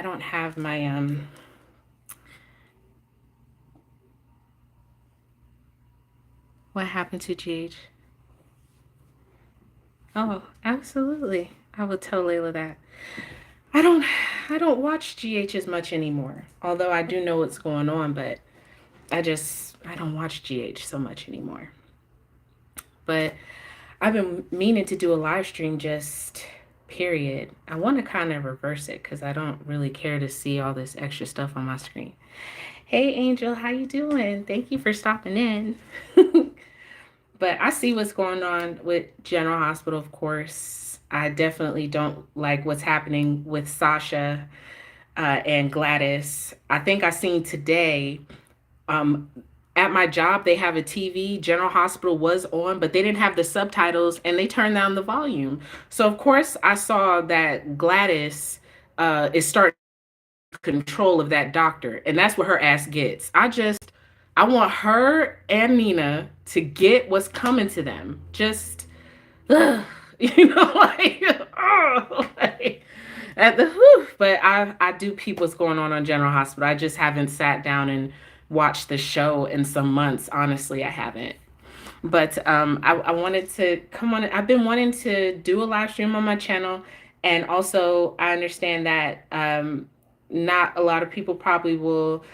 I don't have my what happened to GH? Oh, absolutely. I will tell Layla that. I don't I don't watch GH as much anymore. Although I do know what's going on, but I don't watch GH so much anymore. But I've been meaning to do a live stream just period. I want to kind of reverse it cuz I don't really care to see all this extra stuff on my screen. Hey Angel, how you doing? Thank you for stopping in. But I see what's going on with General Hospital, of course. I definitely don't like what's happening with Sasha and Gladys. I think I seen today um, at my job, they have a TV. General Hospital was on, but they didn't have the subtitles and they turned down the volume. So, of course, I saw that Gladys is starting control of that doctor, and that's what her ass gets. I want her and Nina to get what's coming to them. Just, ugh, like, oh, like, at the whew. But I do peep what's going on General Hospital. I just haven't sat down and watched the show in some months. Honestly, I haven't. But I wanted to come on. I've been wanting to do a live stream on my channel, and also I understand that not a lot of people probably will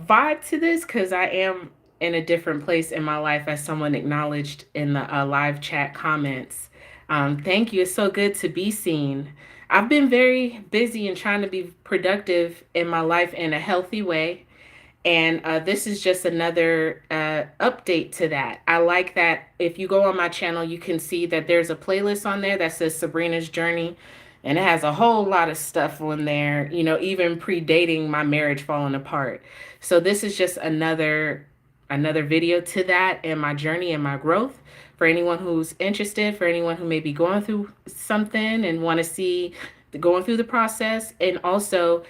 vibe to this because I am in a different place in my life, as someone acknowledged in the live chat comments. Thank you. It's so good to be seen. I've been very busy and trying to be productive in my life in a healthy way. And this is just another update to that. I like that if you go on my channel, you can see that there's a playlist on there that says Sabrina's Journey. And it has a whole lot of stuff on there, even predating my marriage falling apart. So this is just another video to that and my journey and my growth for anyone who's interested, for anyone who may be going through something and want to see going through the process. And also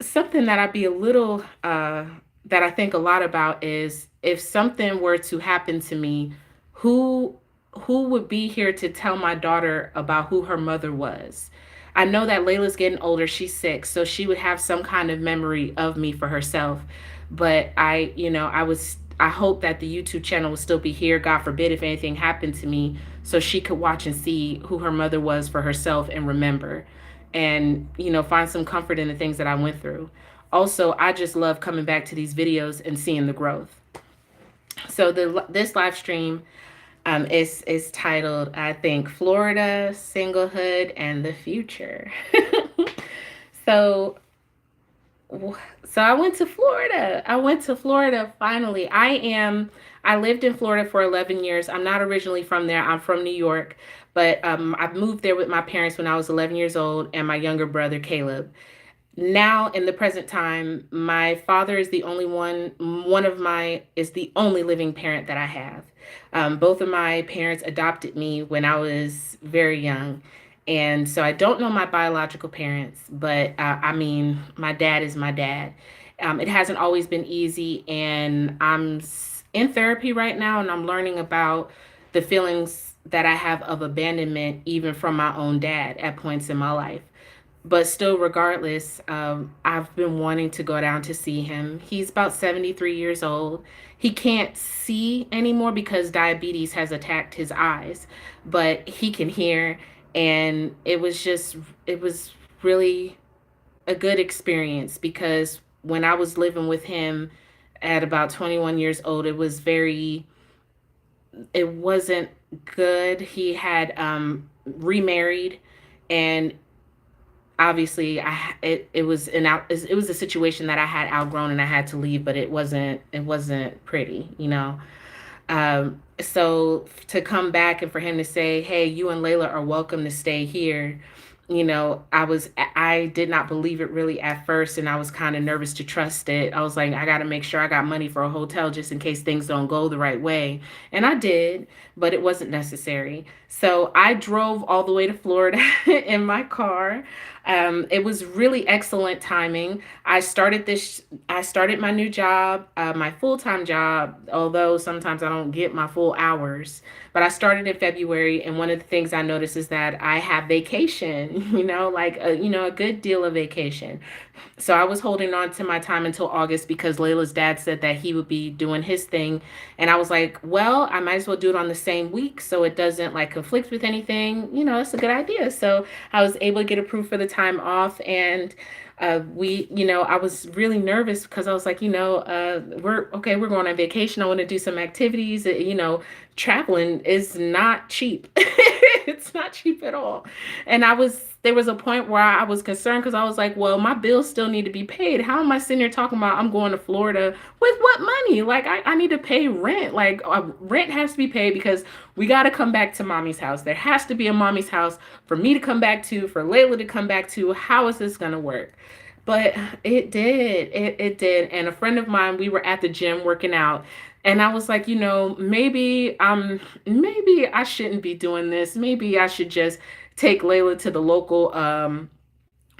something that I'd be a little that I think a lot about is if something were to happen to me, who who would be here to tell my daughter about who her mother was? I know that Layla's getting older, she's 6, so she would have some kind of memory of me for herself. But I hope that the YouTube channel will still be here, God forbid if anything happened to me, so she could watch and see who her mother was for herself and remember and find some comfort in the things that I went through. Also, I just love coming back to these videos and seeing the growth. So this live stream is titled, I think, Florida, Singlehood, and the Future. so so I went to Florida. Finally. I lived in Florida for 11 years. I'm not originally from there. I'm from New York, but I moved there with my parents when I was 11 years old and my younger brother, Caleb. Now, in the present time, my father is the only is the only living parent that I have. Both of my parents adopted me when I was very young. And so I don't know my biological parents, but I mean, my dad is my dad. It hasn't always been easy, and in therapy right now, and I'm learning about the feelings that I have of abandonment, even from my own dad at points in my life. But still, regardless, I've been wanting to go down to see him. He's about 73 years old. He can't see anymore because diabetes has attacked his eyes, but he can hear. And it was really a good experience because when I was living with him at about 21 years old, it wasn't good. He had remarried, and obviously it was a situation that I had outgrown and I had to leave, but it wasn't pretty, so to come back and for him to say, hey, you and Layla are welcome to stay here, I did not believe it really at first, and I was kind of nervous to trust it. I was like, I got to make sure I got money for a hotel just in case things don't go the right way. And I did, but it wasn't necessary. So I drove all the way to Florida in my car. It was really excellent timing. I started my new job, my full time job, although sometimes I don't get my full hours. But I started in February, and one of the things I noticed is that I have vacation, like a good deal of vacation. So I was holding on to my time until August because Layla's dad said that he would be doing his thing. And I was like, well, I might as well do it on the same week so it doesn't like conflict with anything. It's a good idea. So I was able to get approved for the time off. And I was really nervous because I was like, we're going on vacation. I want to do some activities. Traveling is not cheap. It's not cheap at all. And there was a point where I was concerned because I was like, well, my bills still need to be paid. How am I sitting here talking about I'm going to Florida with what money? Like, I need to pay rent. Like, rent has to be paid because we got to come back to mommy's house. There has to be a mommy's house for me to come back to, for Layla to come back to. How is this going to work? But it did. It did. And a friend of mine, we were at the gym working out. And I was like, maybe I shouldn't be doing this. Maybe I should just take Layla to the local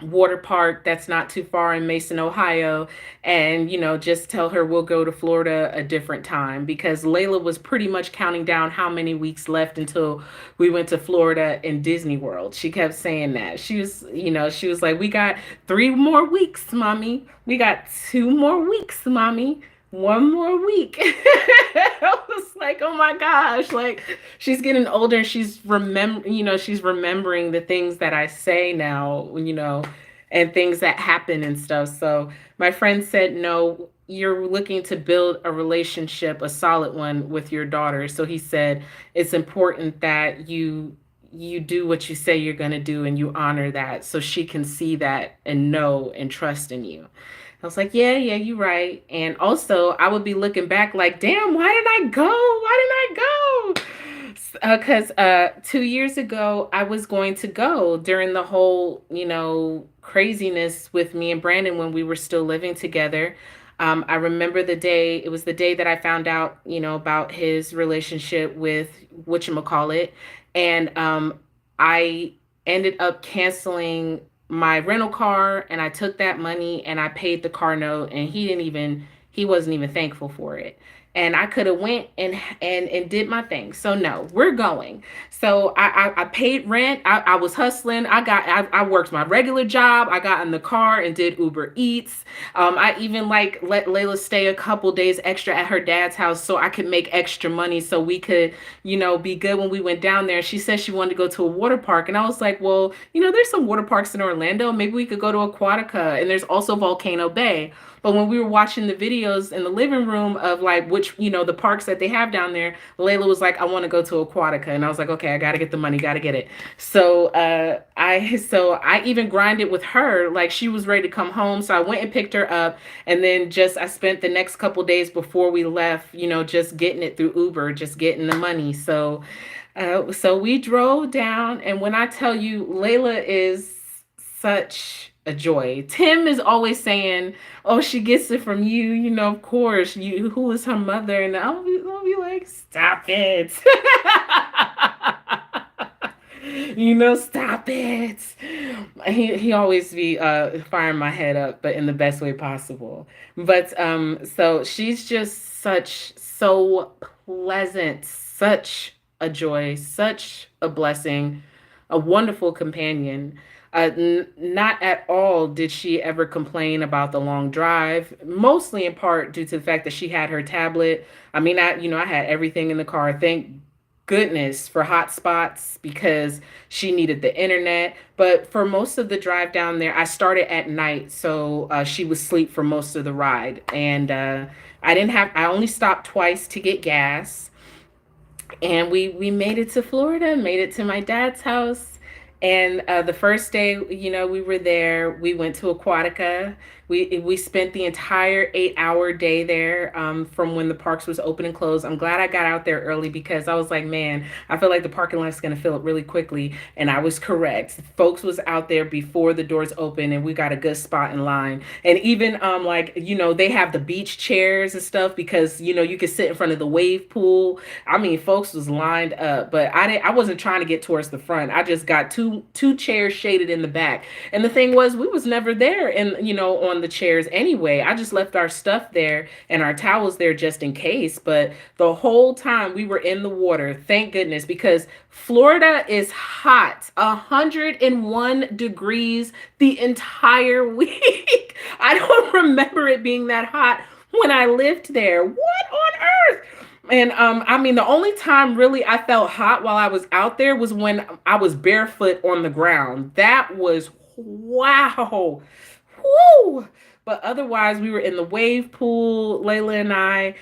water park that's not too far in Mason, Ohio, and just tell her we'll go to Florida a different time because Layla was pretty much counting down how many weeks left until we went to Florida and Disney World. She kept saying that. She was like, "We got 3 more weeks, mommy. We got 2 more weeks, mommy. 1 more week." I was like, oh my gosh, like she's getting older. She's remembering the things that I say now, and things that happen and stuff. So my friend said, no, you're looking to build a relationship, a solid one with your daughter. So he said, it's important that you do what you say you're going to do and you honor that so she can see that and know and trust in you. I was like, yeah, you're right. And also, I would be looking back like, damn, why did I go? Why did I go? Because 2 years ago, I was going to go during the whole, craziness with me and Brandon when we were still living together. I remember it was the day that I found out, about his relationship with whatchamacallit. And I ended up canceling my rental car and I took that money and I paid the car note and he wasn't even thankful for it. And I could have went and did my thing. So no, we're going. So I paid rent. I was hustling. I worked my regular job. I got in the car and did Uber Eats. I even like let Layla stay a couple days extra at her dad's house so I could make extra money so we could, be good when we went down there. She said she wanted to go to a water park. And I was like, well, there's some water parks in Orlando. Maybe we could go to Aquatica. And there's also Volcano Bay. But when we were watching the videos in the living room of like the parks that they have down there, Layla was like, I want to go to Aquatica. And I was like, okay, I got to get the money, got to get it. So I even grinded with her. Like she was ready to come home. So I went and picked her up. And then I spent the next couple days before we left, just getting it through Uber, just getting the money. So we drove down. And when I tell you, Layla is such a joy. Tim is always saying, "Oh, she gets it from you, of course. You, who is her mother?" And I'll be like, "Stop it." Stop it. He always be firing my head up, but in the best way possible. But so she's just so pleasant, such a joy, such a blessing, a wonderful companion. Not at all did she ever complain about the long drive, mostly in part due to the fact that she had her tablet. I mean, I had everything in the car. Thank goodness for hotspots because she needed the internet. But for most of the drive down there, I started at night, so she was asleep for most of the ride. And I only stopped twice to get gas. And we made it to Florida, made it to my dad's house. And the first day, we were there. We went to Aquatica. We spent the entire 8-hour day there from when the parks was open and closed. I'm glad I got out there early because I was like, man, I feel like the parking lot's going to fill up really quickly. And I was correct. Folks was out there before the doors open and we got a good spot in line. And even they have the beach chairs and stuff because, you could sit in front of the wave pool. I mean, folks was lined up, but I wasn't trying to get towards the front. I just got 2 two chairs shaded in the back. And the thing was, we was never there, and on the chairs anyway. I just left our stuff there and our towels there just in case. But the whole time we were in the water, thank goodness, because Florida is hot, 101 degrees the entire week. I don't remember it being that hot when I lived there. What on earth? And I mean, the only time really I felt hot while I was out there was when I was barefoot on the ground. That was wow. Woo! But otherwise, we were in the wave pool, Layla and I.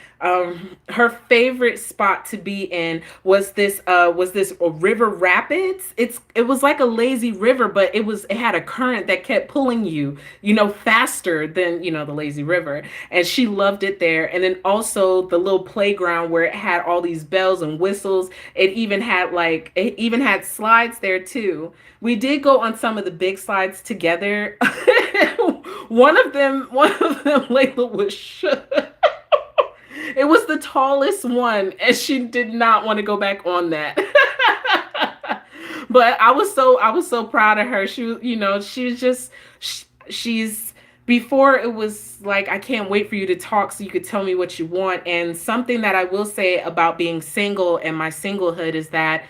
Her favorite spot to be in was this river rapids. It was like a lazy river, but it had a current that kept pulling you, faster than the lazy river. And she loved it there. And then also the little playground where it had all these bells and whistles. It even had slides there too. We did go on some of the big slides together. One of them, Layla was shook. It was the tallest one, and she did not want to go back on that. But I was so proud of her. She was just, she's, before it was like, I can't wait for you to talk so you could tell me what you want. And something that I will say about being single and my singlehood is that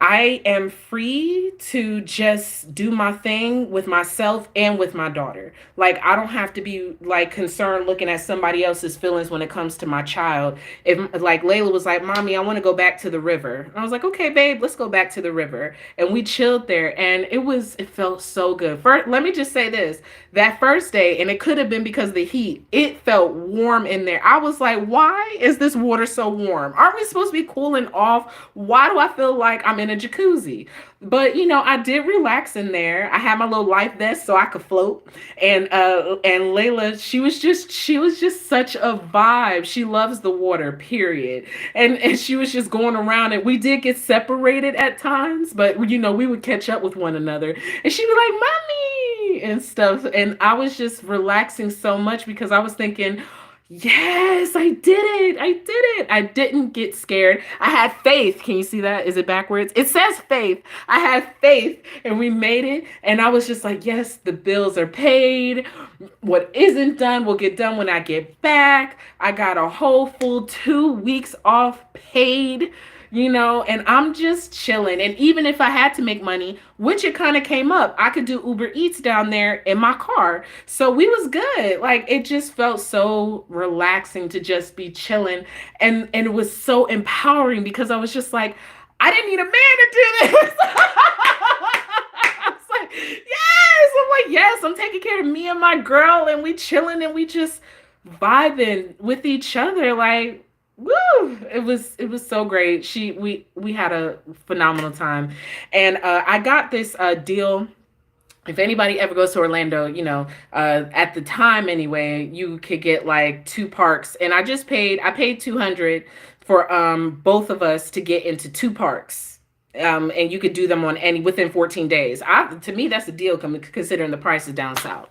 I am free to just do my thing with myself and with my daughter. Like, I don't have to be like concerned looking at somebody else's feelings when it comes to my child. If like Layla was like, "Mommy, I want to go back to the river." And I was like, "Okay, babe, let's go back to the river." And we chilled there, and it felt so good. First, let me just say this. That first day, and it could have been because of the heat, it felt warm in there. I was like, "Why is this water so warm? Aren't we supposed to be cooling off? Why do I feel like I'm in a jacuzzi?" But I did relax in there. I had my little life vest so I could float. And Layla, she was just such a vibe. She loves the water, period. And she was just going around, and we did get separated at times, but we would catch up with one another. And she'd be like, "Mommy," and stuff. And I was just relaxing so much because I was thinking, yes, I did it. I did it. I didn't get scared. I had faith. Can you see that? Is it backwards? It says faith. I had faith, and we made it. And I was just like, yes, the bills are paid. What isn't done will get done when I get back. I got a whole full 2 weeks off paid. And I'm just chilling. And even if I had to make money, which it kind of came up, I could do Uber Eats down there in my car. So we was good. Like, it just felt so relaxing to just be chilling. And it was so empowering because I was just like, I didn't need a man to do this. I was like, yes. I'm like, yes, I'm taking care of me and my girl, and we chilling, and we just vibing with each other. Like, woo, it was so great. We had a phenomenal time. And I got this deal. If anybody ever goes to Orlando, at the time anyway, you could get like two parks. And I paid 200 for both of us to get into two parks. And you could do them within 14 days. To me, that's a deal considering the prices down south.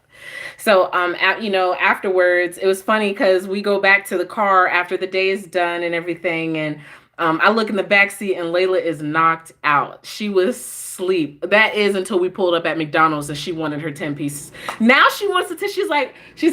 So, afterwards, it was funny because we go back to the car after the day is done and everything, and I look in the back seat, and Layla is knocked out. She was asleep. That is until we pulled up at McDonald's and she wanted her 10 pieces. Now she wants to. She's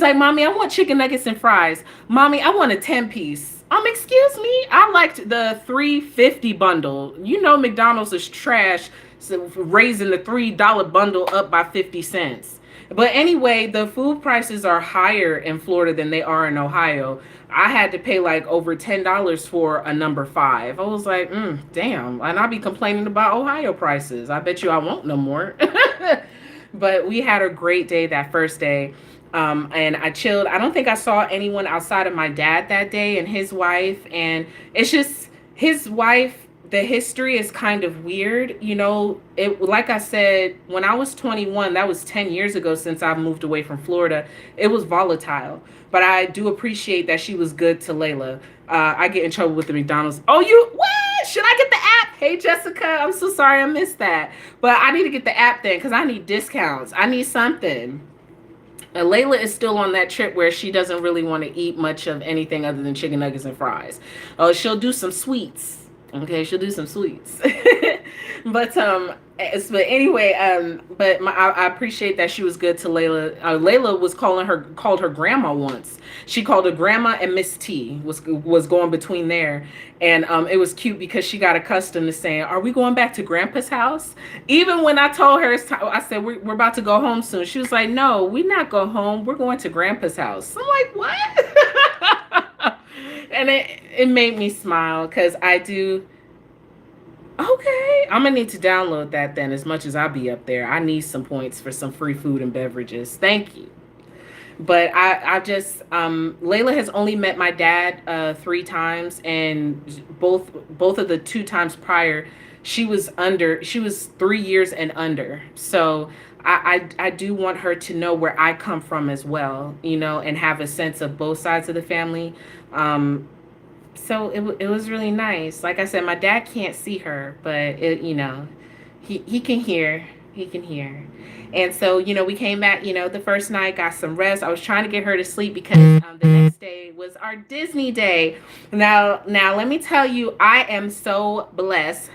like, "Mommy, I want chicken nuggets and fries. Mommy, I want a 10-piece." Excuse me. I liked the 350 bundle. McDonald's is trash, so raising the $3 bundle up by 50 cents. But anyway, the food prices are higher in Florida than they are in Ohio. I had to pay like over $10 for a number five. I was like, damn. And I'll be complaining about Ohio prices. I bet you I won't no more. But we had a great day that first day. And I chilled. I don't think I saw anyone outside of my dad that day and his wife. And it's just his wife. The history is kind of weird. Like I said, when I was 21, that was 10 years ago since I moved away from Florida. It was volatile, but I do appreciate that she was good to Layla. I get in trouble with the McDonald's. Oh, what? Should I get the app? Hey, Jessica, I'm so sorry I missed that. But I need to get the app then because I need discounts. I need something. Layla is still on that trip where she doesn't really want to eat much of anything other than chicken nuggets and fries. She'll do some sweets. Okay, she'll do some sweets. But anyway, I appreciate that she was good to Layla. Layla was called her grandma once. She called her grandma, and Miss T was going between there, and it was cute because she got accustomed to saying, "Are we going back to Grandpa's house?" Even when I told her it's time, I said we're about to go home soon. She was like, "No, we not go home. We're going to Grandpa's house." I'm like, "What?" And it made me smile because I do. Okay, I'm gonna need to download that then. As much as I'll be up there, I need some points for some free food and beverages. Thank you. But I just Layla has only met my dad 3 times, and both of the 2 times prior, she was 3 years and under. So I do want her to know where I come from as well, and have a sense of both sides of the family. So it was really nice. Like I said, my dad can't see her, but he can hear. He can hear. And so, we came back, the first night, got some rest. I was trying to get her to sleep because the next day was our Disney day. Now let me tell you, I am so blessed.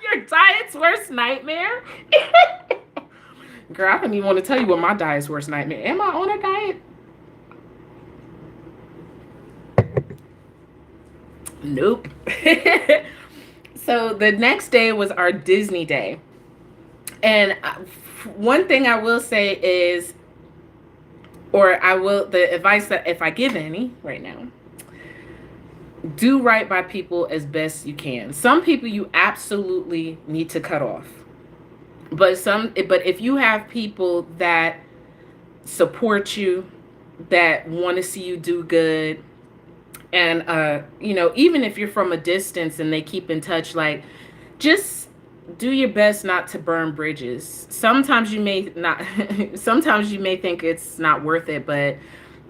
Your diet's worst nightmare? Girl, I don't even want to tell you what my diet's worst nightmare. Am I on a diet? Nope. So the next day was our Disney day. And one thing I will say is, the advice that if I give any right now, do right by people as best you can. Some people you absolutely need to cut off. But if you have people that support you, that want to see you do good, and even if you're from a distance and they keep in touch, like, just do your best not to burn bridges. Sometimes you may not sometimes you may think it's not worth it, but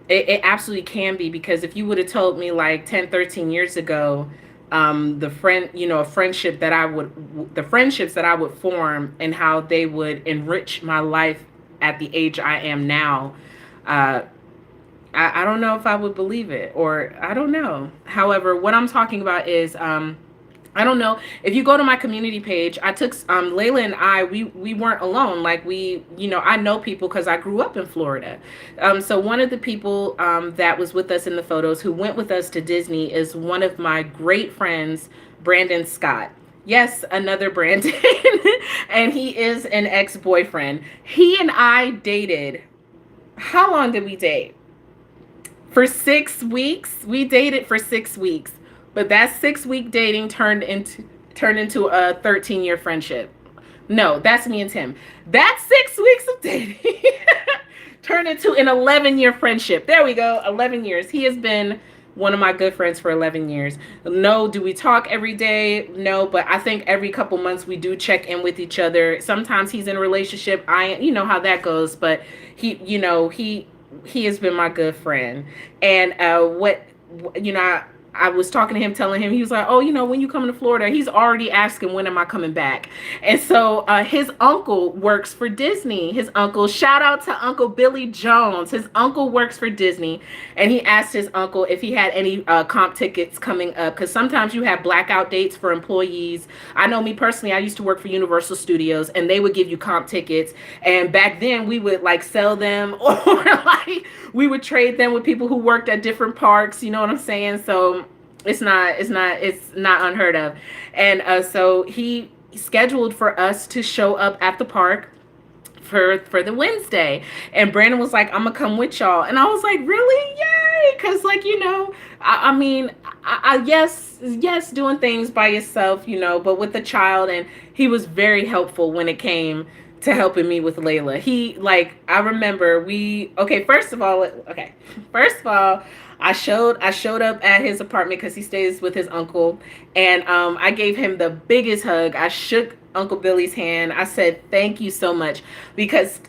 it absolutely can be, because if you would have told me like 10, 13 years ago, a friendship that the friendships that I would form and how they would enrich my life at the age I am now, I don't know if I would believe it, or I don't know. However, what I'm talking about is, I don't know if you go to my community page. I took Layla and we weren't alone. Like, I know people because I grew up in Florida. So one of the people that was with us in the photos, who went with us to Disney, is one of my great friends, Brandon Scott. Yes, another Brandon. And he is an ex-boyfriend. He and I dated. How long did we date? For 6 weeks. We dated for 6 weeks. But that 6-week dating turned into a 13-year friendship. No, that's me and Tim. That 6 weeks of dating turned into an 11-year friendship. There we go, 11 years. He has been one of my good friends for 11 years. No, do we talk every day? No, but I think every couple months we do check in with each other. Sometimes he's in a relationship. You know how that goes, but he has been my good friend. And I was talking to him, telling him, he was like, "Oh, when you come to Florida," he's already asking, "When am I coming back?" And so his uncle works for Disney. His uncle, shout out to Uncle Billy Jones. His uncle works for Disney. And he asked his uncle if he had any comp tickets coming up, because sometimes you have blackout dates for employees. I know me personally, I used to work for Universal Studios, and they would give you comp tickets. And back then we would like sell them, or like we would trade them with people who worked at different parks. You know what I'm saying? So it's not unheard of. And so he scheduled for us to show up at the park for the Wednesday. And Brandon was like, "I'm gonna come with y'all." And I was like, "Really? Yay!" Because yes, doing things by yourself, but with a child. And he was very helpful when it came to helping me with Layla. I remember first of all, I showed up at his apartment because he stays with his uncle, and I gave him the biggest hug. I shook Uncle Billy's hand. I said, "Thank you so much," because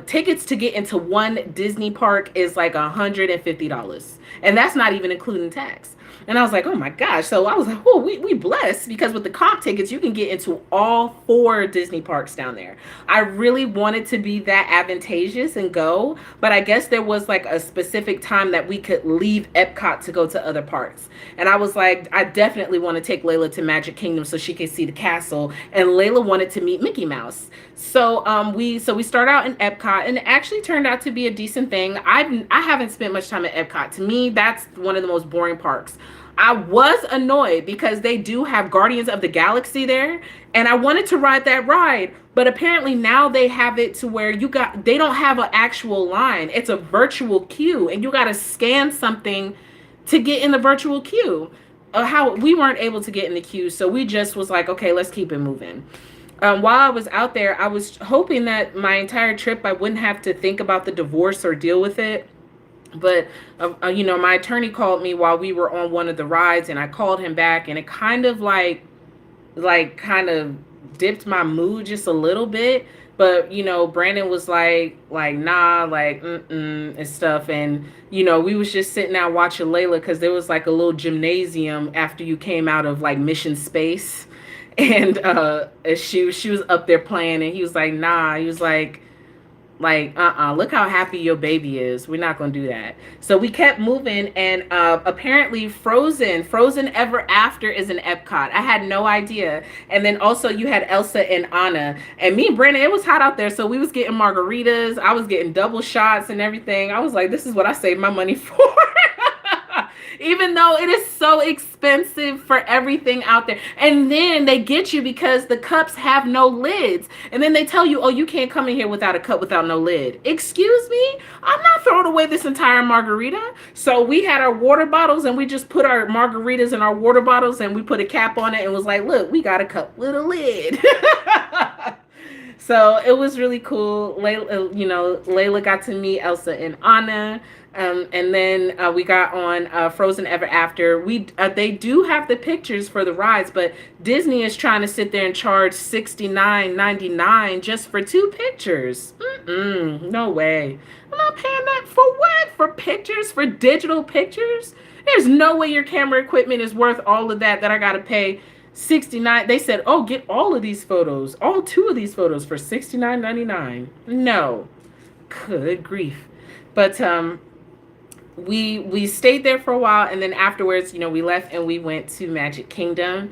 tickets to get into one Disney park is like $150, and that's not even including tax. And I was like, oh my gosh. So I was like, oh, we blessed because with the comp tickets, you can get into all 4 Disney parks down there. I really wanted to be that advantageous and go, but I guess there was like a specific time that we could leave Epcot to go to other parks. And I was like, I definitely want to take Layla to Magic Kingdom so she can see the castle. And Layla wanted to meet Mickey Mouse. So we start out in Epcot, and it actually turned out to be a decent thing. I haven't spent much time at Epcot. To me, that's one of the most boring parks. I was annoyed because they do have Guardians of the Galaxy there, and I wanted to ride that ride, but apparently now they have it to where they don't have an actual line. It's a virtual queue, and you got to scan something to get in the virtual queue. How we weren't able to get in the queue, so we just was like, okay, let's keep it moving. While I was out there, I was hoping that my entire trip I wouldn't have to think about the divorce or deal with it. But my attorney called me while we were on one of the rides, and I called him back, and it kind of kind of dipped my mood just a little bit. But Brandon was like nah, like and stuff, and we was just sitting out watching Layla because there was like a little gymnasium after you came out of like Mission Space, and she was up there playing, and he was like nah, he was like look how happy your baby is, we're not gonna do that. So we kept moving, and apparently Frozen Ever After is in Epcot. I had no idea. And then also you had Elsa and Anna, and me and Brandon, it was hot out there, so we was getting margaritas, I was getting double shots and everything. I was like, this is what I saved my money for. Even though it is so expensive for everything out there. And then they get you because the cups have no lids. And then they tell you, oh, you can't come in here without a cup without no lid. Excuse me? I'm not throwing away this entire margarita. So we had our water bottles, and we just put our margaritas in our water bottles, and we put a cap on it and was like, look, we got a cup with a lid. So it was really cool. Layla got to meet Elsa and Anna. And then we got on Frozen Ever After. They do have the pictures for the rides, but Disney is trying to sit there and charge $69.99 just for 2 pictures. No way. I'm not paying that for what? For pictures? For digital pictures? There's no way your camera equipment is worth all of that I got to pay $69. They said, oh, get all of these photos, all 2 of these photos for $69.99. No. Good grief. But we stayed there for a while, and then afterwards, we left and we went to Magic Kingdom.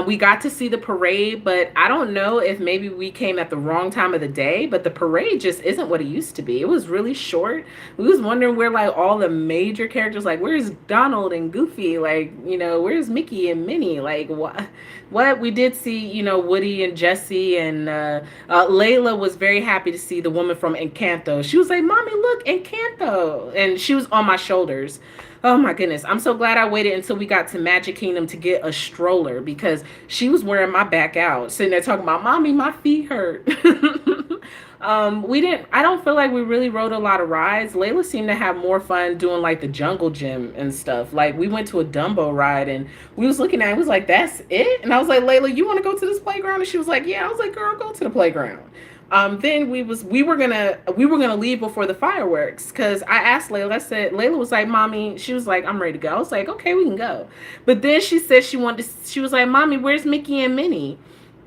We got to see the parade, but I don't know if maybe we came at the wrong time of the day, but the parade just isn't what it used to be. It was really short. We was wondering where like all the major characters, like where's Donald and Goofy, like where's Mickey and Minnie, like what we did see, Woody and Jesse, and Layla was very happy to see the woman from Encanto. She was like, mommy, look, Encanto, and she was on my shoulders. Oh my goodness. I'm so glad I waited until we got to Magic Kingdom to get a stroller, because she was wearing my back out, sitting there talking about, mommy, my feet hurt. I don't feel like we really rode a lot of rides. Layla seemed to have more fun doing like the jungle gym and stuff. Like we went to a Dumbo ride, and we was looking at it, was like, that's it? And I was like, Layla, you want to go to this playground? And she was like, yeah. I was like, girl, go to the playground. Then we were gonna leave before the fireworks, because I asked Layla. I said, Layla was like, mommy, she was like, I'm ready to go. I was like, okay, we can go. But then she said she was like, mommy, where's Mickey and Minnie?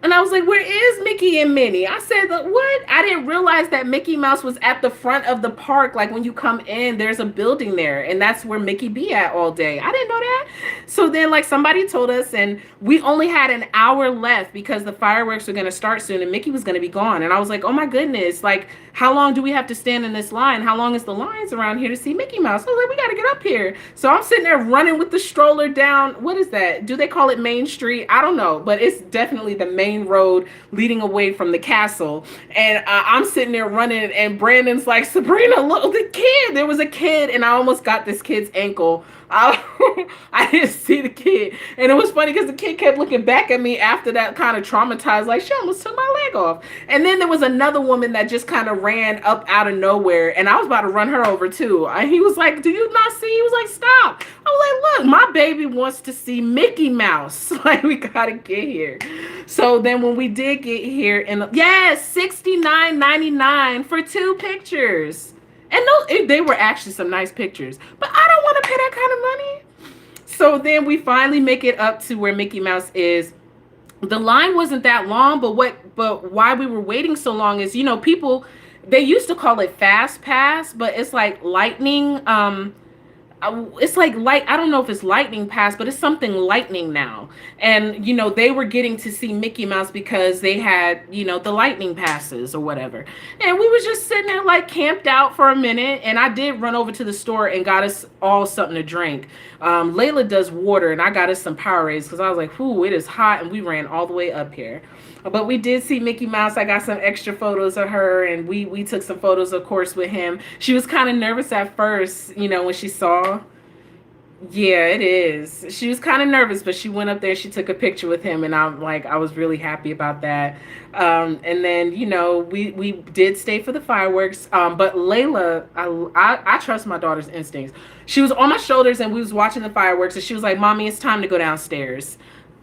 And I was like, where is Mickey and Minnie? I said, what? I didn't realize that Mickey Mouse was at the front of the park. Like when you come in, there's a building there, and that's where Mickey be at all day. I didn't know that. So then like somebody told us, and we only had an hour left because the fireworks were going to start soon and Mickey was going to be gone. And I was like, oh my goodness, like how long do we have to stand in this line? How long is the lines around here to see Mickey Mouse? I was like, we got to get up here. So I'm sitting there running with the stroller down. What is that? Do they call it Main Street? I don't know, but it's definitely the main road leading away from the castle. And I'm sitting there running, and Brandon's like, Sabrina, look, the kid. There was a kid, and I almost got this kid's ankle. I didn't see the kid. And it was funny because the kid kept looking back at me after that, kind of traumatized, like, she almost took my leg off. And then there was another woman that just kind of ran up out of nowhere, and I was about to run her over too. And he was like, do you not see? He was like, stop. I was like, look, my baby wants to see Mickey Mouse. Like, we gotta get here. So then when we did get here, and yes, $69.99 for 2 pictures. And they were actually some nice pictures, but I don't want to pay that kind of money. So then we finally make it up to where Mickey Mouse is. The line wasn't that long, but why we were waiting so long is, people, they used to call it fast pass, but it's like lightning. It's like light. I don't know if it's lightning pass, but it's something lightning now. And they were getting to see Mickey Mouse because they had the lightning passes or whatever. And we was just sitting there like camped out for a minute. And I did run over to the store and got us all something to drink. Layla does water, and I got us some Powerades because I was like, "Ooh, it is hot," and we ran all the way up here. But we did see Mickey Mouse. I got some extra photos of her, and we took some photos, of course, with him. She was kind of nervous at first, when she saw. Yeah, it is. She was kind of nervous, but she went up there. She took a picture with him, and I was really happy about that. And then we did stay for the fireworks. But Layla, I trust my daughter's instincts. She was on my shoulders, and we was watching the fireworks, and she was like, "Mommy, it's time to go downstairs."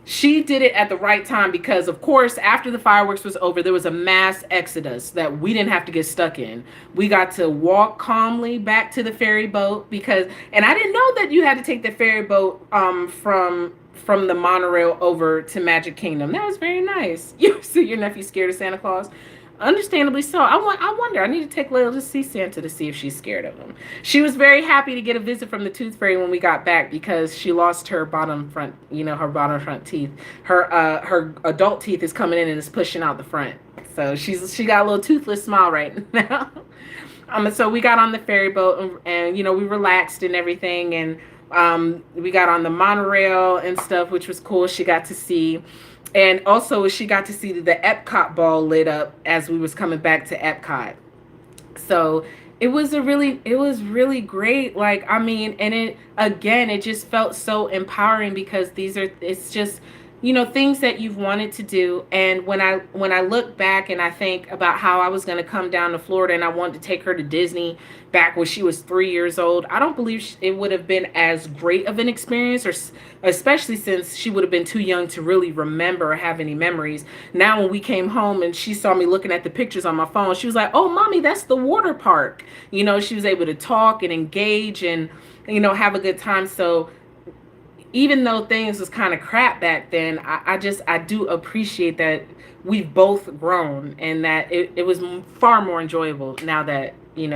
She did it at the right time because, of course, after the fireworks was over, there was a mass exodus that we didn't have to get stuck in. We got to walk calmly back to the ferry boat and I didn't know that you had to take the ferry boat from the monorail over to Magic Kingdom. That was very nice. You see your nephew scared of Santa Claus? Understandably so. I wonder. I need to take Layla to see Santa to see if she's scared of him. She was very happy to get a visit from the Tooth Fairy when we got back because she lost her bottom front, her bottom front teeth. Her adult teeth is coming in and is pushing out the front. So she got a little toothless smile right now. So we got on the ferry boat and we relaxed and everything, and we got on the monorail and stuff, which was cool. She got to see. And also she got to see the Epcot ball lit up as we was coming back to Epcot. So it was really great. Like, I mean, and it just felt so empowering because it's just, things that you've wanted to do. And when I look back and I think about how I was going to come down to Florida and I wanted to take her to Disney back when she was 3 years old, I don't believe it would have been as great of an experience, or especially since she would have been too young to really remember or have any memories. Now, when we came home and she saw me looking at the pictures on my phone, she was like, "Oh, Mommy, that's the water park." She was able to talk and engage and, have a good time. So even though things was kind of crap back then, I do appreciate that we've both grown and that it was far more enjoyable now that,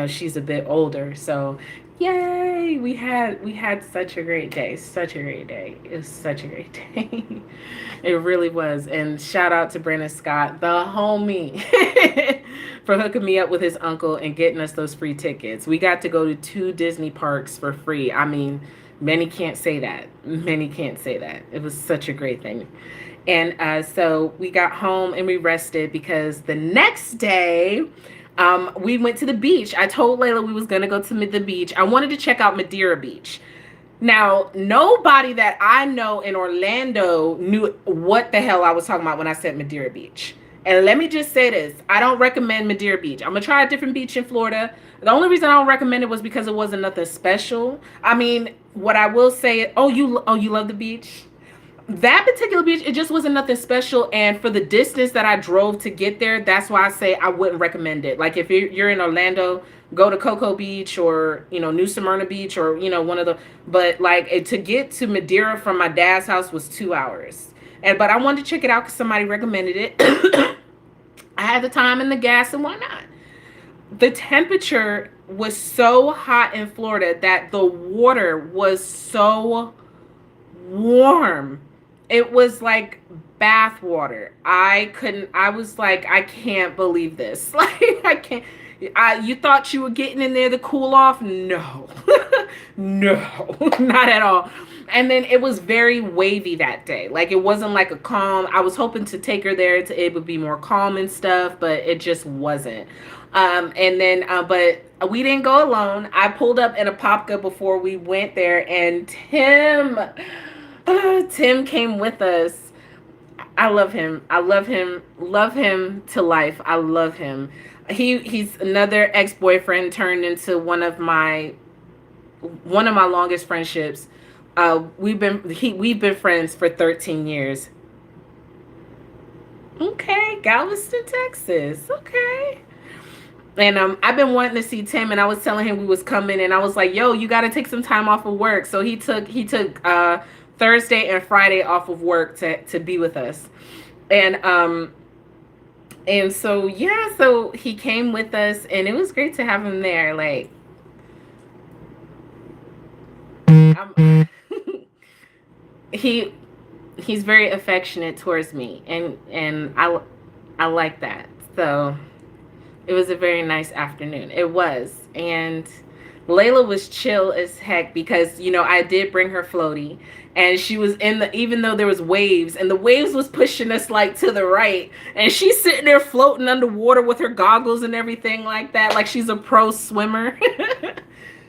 she's a bit older. So yay, we had such a great day. Such a great day. It was such a great day. It really was. And shout out to Brandon Scott, the homie, for hooking me up with his uncle and getting us those free tickets. We got to go to 2 Disney parks for free. I mean, many can't say that. Many can't say that. It was such a great thing. And so we got home and we rested because the next day we went to the beach. I told Layla we was going to go to the beach. I wanted to check out Madeira Beach. Now, nobody that I know in Orlando knew what the hell I was talking about when I said Madeira Beach. And let me just say this. I don't recommend Madeira Beach. I'm going to try a different beach in Florida. The only reason I don't recommend it was because it wasn't nothing special. I mean, what I will say, you love the beach? That particular beach, it just wasn't nothing special. And for the distance that I drove to get there, that's why I say I wouldn't recommend it. Like if you're in Orlando, go to Cocoa Beach or, New Smyrna Beach or, one of the, but like to get to Madeira from my dad's house was 2 hours. But I wanted to check it out because somebody recommended it. I had the time and the gas, and why not? The temperature was so hot in Florida that the water was so warm. It was like bath water. I was like, I can't believe this. Like, I can't. You thought you were getting in there to cool off? No. No, not at all. And then it was very wavy that day. Like, it wasn't like a calm. I was hoping to take her there to it would be more calm and stuff, but it just wasn't. But we didn't go alone. I pulled up in a Popka before we went there, and Tim came with us. I love him. Love him to life. I love him. He's another ex-boyfriend turned into one of my longest friendships. We've been friends for 13 years. Okay, Galveston, Texas. Okay. And I've been wanting to see Tim, and I was telling him we was coming, and I was like, "Yo, you got to take some time off of work." So he took Thursday and Friday off of work to be with us, and so yeah, so he came with us, and it was great to have him there. Like, he he's very affectionate towards me, and I like that. So it was a very nice afternoon. It was. And Layla was chill as heck because, I did bring her floaty, and she was even though there was waves, and the waves was pushing us like to the right, and she's sitting there floating underwater with her goggles and everything like that, like she's a pro swimmer.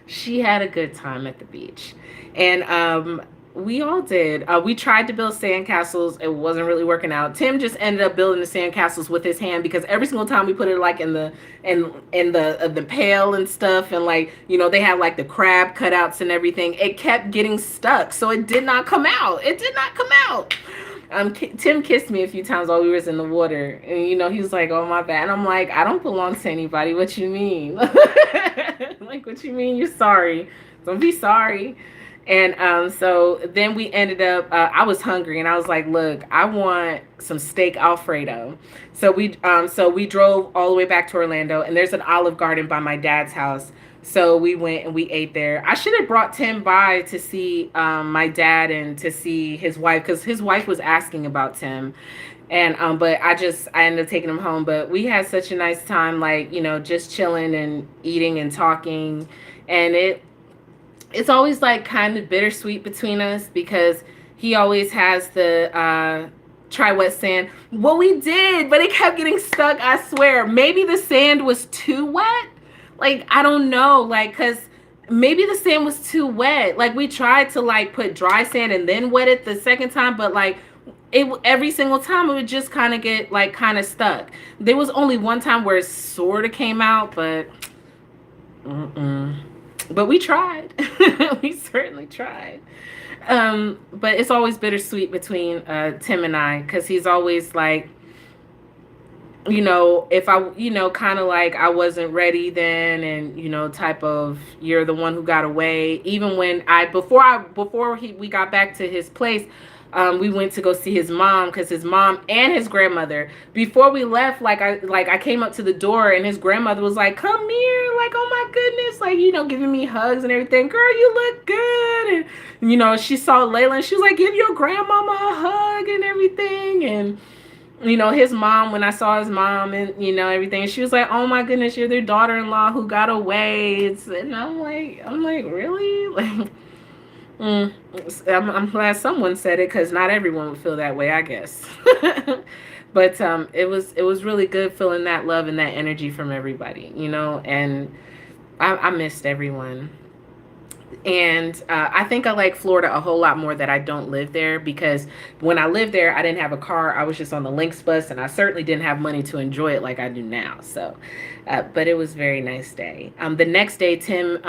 She had a good time at the beach. And we all did. We tried to build sandcastles. It wasn't really working out. Tim just ended up building the sandcastles with his hand because every single time we put it like in the pail and stuff, and like they have like the crab cutouts and everything, it kept getting stuck, so it did not come out. It did not come out. Tim kissed me a few times while we was in the water, and he was like, "Oh, my bad." And I'm like, "I don't belong to anybody. What you mean?" Like, what you mean? You're sorry? Don't be sorry. And so then we ended up. I was hungry, and I was like, "Look, I want some steak Alfredo." So we drove all the way back to Orlando, and there's an Olive Garden by my dad's house. So we went and we ate there. I should have brought Tim by to see my dad and to see his wife, because his wife was asking about Tim. And but I ended up taking him home. But we had such a nice time, like just chilling and eating and talking, and it's always like kind of bittersweet between us because he always has the try wet sand. Well, we did, but it kept getting stuck. I swear, maybe the sand was too wet. Like, I don't know, like, cause maybe the sand was too wet. Like, we tried to like put dry sand and then wet it the second time, but like it every single time it would just kind of get like kind of stuck. There was only one time where it sort of came out, but but we tried. We certainly tried. But it's always bittersweet between Tim and I, because he's always like, if I, kind of like I wasn't ready then, and type of, you're the one who got away. Even when we got back to his place, we went to go see his mom, because his mom and his grandmother, before we left, I came up to the door, and his grandmother was like, "Come here," like, "Oh my goodness," like, giving me hugs and everything. "Girl, you look good." And she saw Layla, and she was like, "Give your grandmama a hug," and everything. And his mom, when I saw his mom and everything, she was like, "Oh my goodness, you're their daughter-in-law who got away." And I'm like, really? Like, I'm glad someone said it, because not everyone would feel that way, I guess. But it was really good feeling that love and that energy from everybody, and I missed everyone. And I think I like Florida a whole lot more that I don't live there, because when I lived there, I didn't have a car. I was just on the Lynx bus, and I certainly didn't have money to enjoy it like I do now. So, but it was a very nice day. The next day, Tim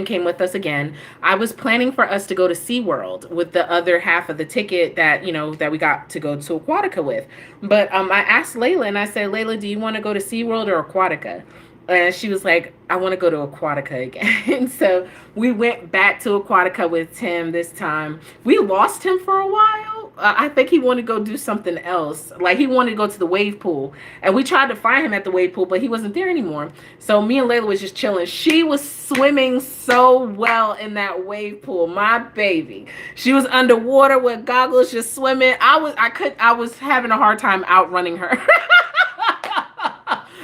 came with us again. I was planning for us to go to SeaWorld with the other half of the ticket that we got to go to Aquatica with. But I asked Layla, and I said, "Layla, do you want to go to SeaWorld or Aquatica?" And she was like, "I want to go to Aquatica again." So we went back to Aquatica with Tim this time. We lost him for a while. I think he wanted to go do something else. Like, he wanted to go to the wave pool. And we tried to find him at the wave pool, but he wasn't there anymore. So me and Layla was just chilling. She was swimming so well in that wave pool. My baby. She was underwater with goggles, just swimming. I was having a hard time outrunning her.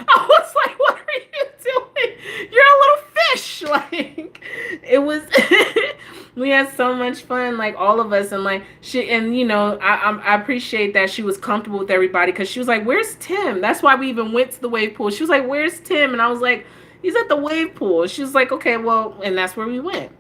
I was like, "What are you doing? You're a little fish." Like, it was, we had so much fun, like, all of us. And like, I appreciate that she was comfortable with everybody, because she was like, "Where's Tim?" That's why we even went to the wave pool. She was like, "Where's Tim?" And I was like, "He's at the wave pool." She was like, "Okay, well," and that's where we went.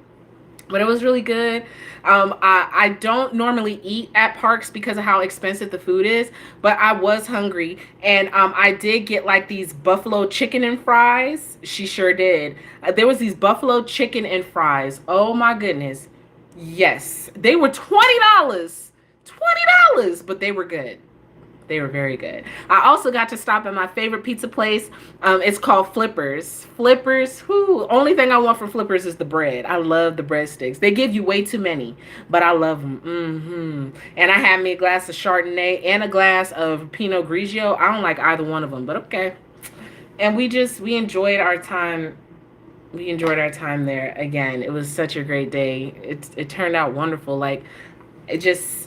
But it was really good. I don't normally eat at parks because of how expensive the food is, but I was hungry, and I did get like these buffalo chicken and fries. She sure did. There was these buffalo chicken and fries. Oh my goodness. Yes, they were $20. $20, but they were good. They were very good. I also got to stop at my favorite pizza place. It's called Flippers. Flippers. Whoo! Only thing I want from Flippers is the bread. I love the breadsticks. They give you way too many, but I love them. And I had me a glass of Chardonnay and a glass of Pinot Grigio. I don't like either one of them, but okay. And we enjoyed our time. We enjoyed our time there again. It was such a great day. It turned out wonderful. Like it just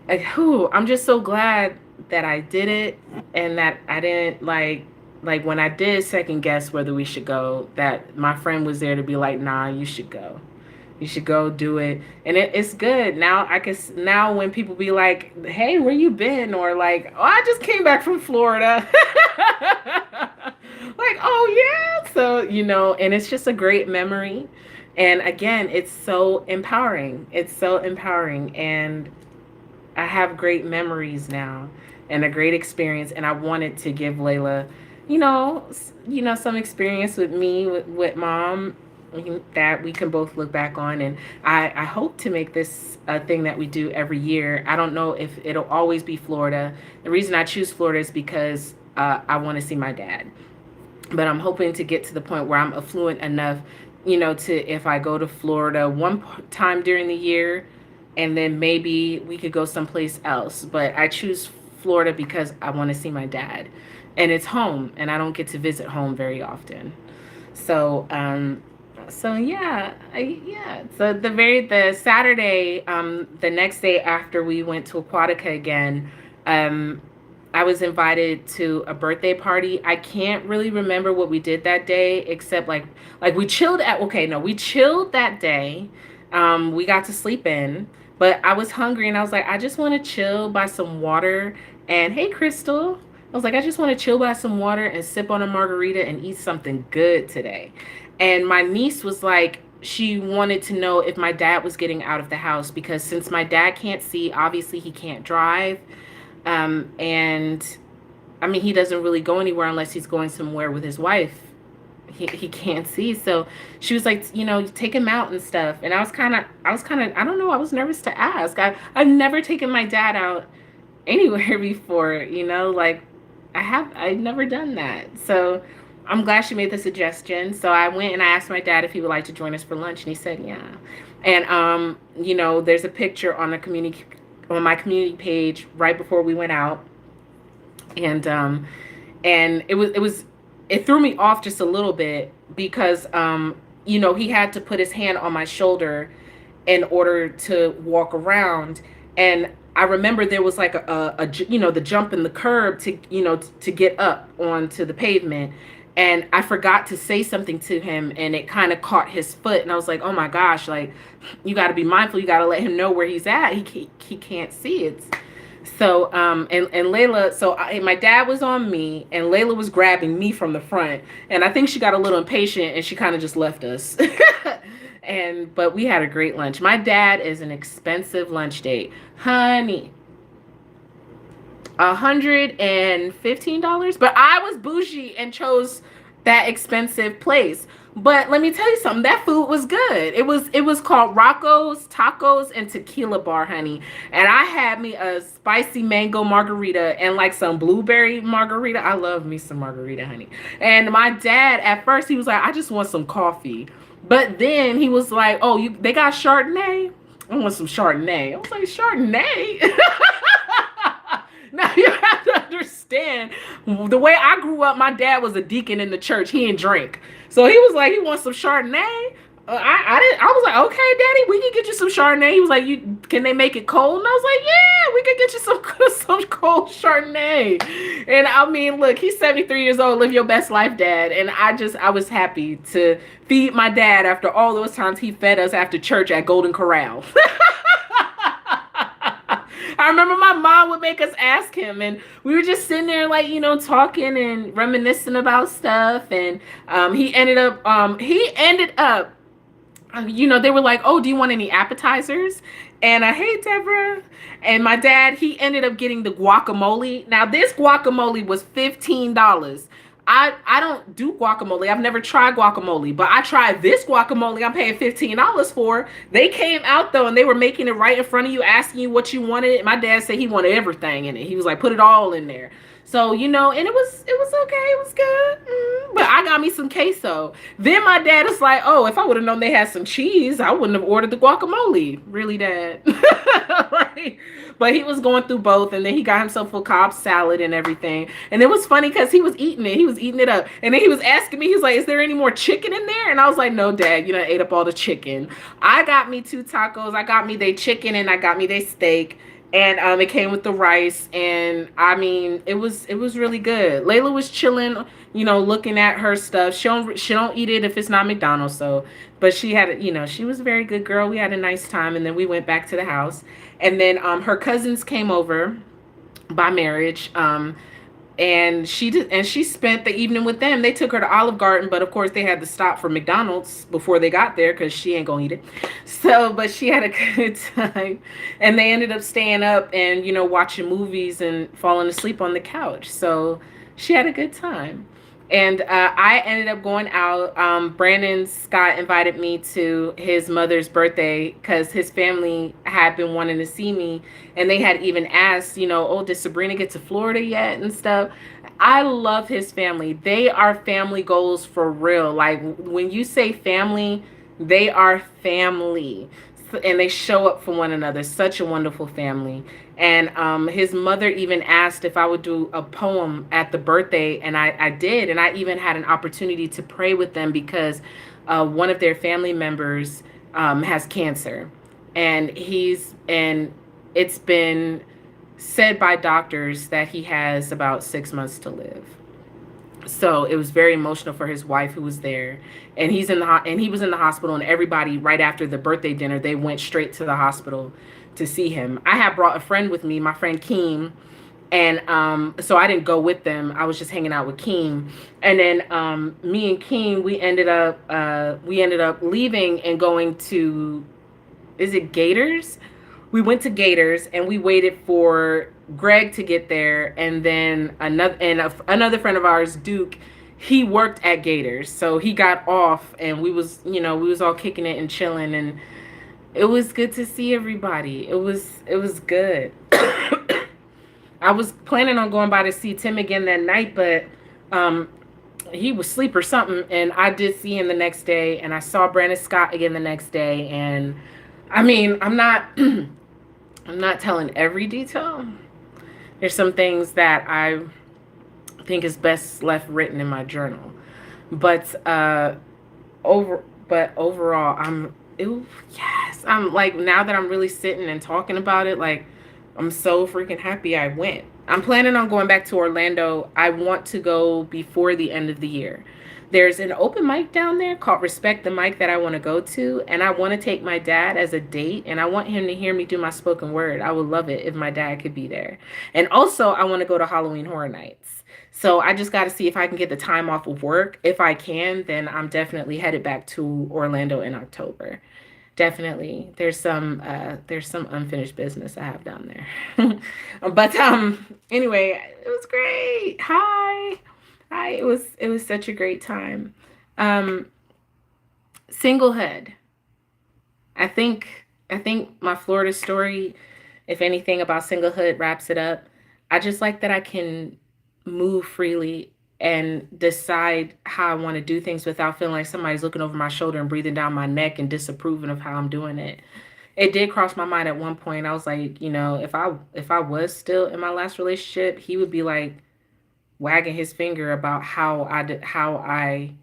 I'm just so glad that I did it, and that I didn't like when I did second guess whether we should go, that my friend was there to be like, nah, you should go. You should go do it. And it's good. Now I can, now when people be like, hey, where you been? Or like, oh, I just came back from Florida. Like, oh yeah. So, and it's just a great memory. And again, it's so empowering. It's so empowering. And I have great memories now and a great experience. And I wanted to give Layla, some experience with me, with mom, that we can both look back on. And I hope to make this a thing that we do every year. I don't know if it'll always be Florida. The reason I choose Florida is because I want to see my dad. But I'm hoping to get to the point where I'm affluent enough, to, if I go to Florida one time during the year, and then maybe we could go someplace else. But I choose Florida because I want to see my dad. And it's home, and I don't get to visit home very often. So, yeah. So the Saturday, the next day after we went to Aquatica again, I was invited to a birthday party. I can't really remember what we did that day, except like we chilled we chilled that day. We got to sleep in, but I was hungry and I was like, I just want to chill by some water. And hey, Crystal, I was like, I just want to chill by some water and sip on a margarita and eat something good today. And my niece was like, she wanted to know if my dad was getting out of the house, because since my dad can't see, obviously he can't drive. And I mean, he doesn't really go anywhere unless he's going somewhere with his wife. He can't see. So she was like, take him out and stuff. And I was kind of, I don't know, I was nervous to ask. I've never taken my dad out anywhere before, like I've never done that. So I'm glad she made the suggestion. So I went and I asked my dad if he would like to join us for lunch, and he said, yeah. And, there's a picture on my community page right before we went out. And it threw me off just a little bit because, he had to put his hand on my shoulder in order to walk around. And I remember there was like the jump in the curb to get up onto the pavement. And I forgot to say something to him, and it kind of caught his foot. And I was like, oh my gosh, like, you got to be mindful. You got to let him know where he's at. He can't see it. So, and Layla, my dad was on me, and Layla was grabbing me from the front. And I think she got a little impatient, and she kind of just left us. But we had a great lunch. My dad is an expensive lunch date. Honey, $115, but I was bougie and chose that expensive place. But let me tell you something, that food was good. It was called Rocco's Tacos and Tequila Bar, honey. And I had me a spicy mango margarita and like some blueberry margarita. I love me some margarita, honey. And my dad, at first, he was like, I just want some coffee. But then he was like, oh, they got Chardonnay? I want some Chardonnay. I was like, Chardonnay? Now you have to understand, the way I grew up, my dad was a deacon in the church. He didn't drink. So he was like, he wants some Chardonnay. I was like, okay, Daddy, we can get you some Chardonnay. He was like, can they make it cold? And I was like, yeah, we can get you some cold Chardonnay. And I mean, look, he's 73 years old. Live your best life, Dad. And I was happy to feed my dad after all those times he fed us after church at Golden Corral. I remember my mom would make us ask him, and we were just sitting there like, talking and reminiscing about stuff. And he ended up, they were like, oh, do you want any appetizers? And hey, Deborah. And my dad, he ended up getting the guacamole. Now, this guacamole was $15. I don't do guacamole. I've never tried guacamole, but I tried this guacamole I'm paying $15 for. They came out though and they were making it right in front of you, asking you what you wanted. My dad said he wanted everything in it. He was like, put it all in there. So, and it was okay, it was good. But I got me some queso. Then my dad is like, oh, if I would have known they had some cheese, I wouldn't have ordered the guacamole. Really, Dad? Right? But he was going through both, and then he got himself a Cobb salad and everything. And it was funny because he was eating it. He was eating it up. And then he was asking me, he was like, is there any more chicken in there? And I was like, no, Dad, you done ate up all the chicken. I got me two tacos. I got me they chicken and I got me they steak. And it came with the rice, and I mean, it was really good. Layla was chilling, looking at her stuff. She don't eat it if it's not McDonald's. So, but she had, she was a very good girl. We had a nice time, and then we went back to the house, and then her cousins came over by marriage. And she spent the evening with them. They took her to Olive Garden, but of course they had to stop for McDonald's before they got there because she ain't gonna eat it. So, but she had a good time, and they ended up staying up and watching movies and falling asleep on the couch. So she had a good time. And I ended up going out. Brandon Scott invited me to his mother's birthday because his family had been wanting to see me. And they had even asked, oh, did Sabrina get to Florida yet and stuff? I love his family. They are family goals for real. Like when you say family, they are family. And they show up for one another. Such a wonderful family. And his mother even asked if I would do a poem at the birthday, and I did. And I even had an opportunity to pray with them because one of their family members has cancer, and it's been said by doctors that he has about 6 months to live. So it was very emotional for his wife who was there, and he was in the hospital, and everybody right after the birthday dinner they went straight to the hospital to see him. I had brought a friend with me, my friend Keem, and so I didn't go with them. I was just hanging out with Keem, and then me and Keem we ended up leaving and going to, is it Gators? We went to Gators and we waited for Greg to get there, and then another friend of ours, Duke, he worked at Gators, so he got off, and we was all kicking it and chilling, and it was good to see everybody. It was good. I was planning on going by to see Tim again that night, but he was asleep or something, and I did see him the next day, and I saw Brandon Scott again the next day, and I mean, I'm not I'm not telling every detail. There's some things that I think is best left written in my journal. But overall, yes, I'm like, now that I'm really sitting and talking about it, like I'm so freaking happy I went. I'm planning on going back to Orlando. I want to go before the end of the year. There's an open mic down there called Respect the Mic that I want to go to, and I want to take my dad as a date, and I want him to hear me do my spoken word. I would love it if my dad could be there. And also, I want to go to Halloween Horror Nights. So I just got to see if I can get the time off of work. If I can, then I'm definitely headed back to Orlando in October. Definitely. There's some unfinished business I have down there. But anyway, it was great. Hi. Hi. It was such a great time. Um Singlehood. I think my Florida story, if anything about singlehood wraps it up. I just like that I can move freely and decide how I want to do things without feeling like somebody's looking over my shoulder and breathing down my neck and disapproving of how I'm doing it. It did cross my mind at one point. I was like, if I was still in my last relationship, he would be like wagging his finger about how I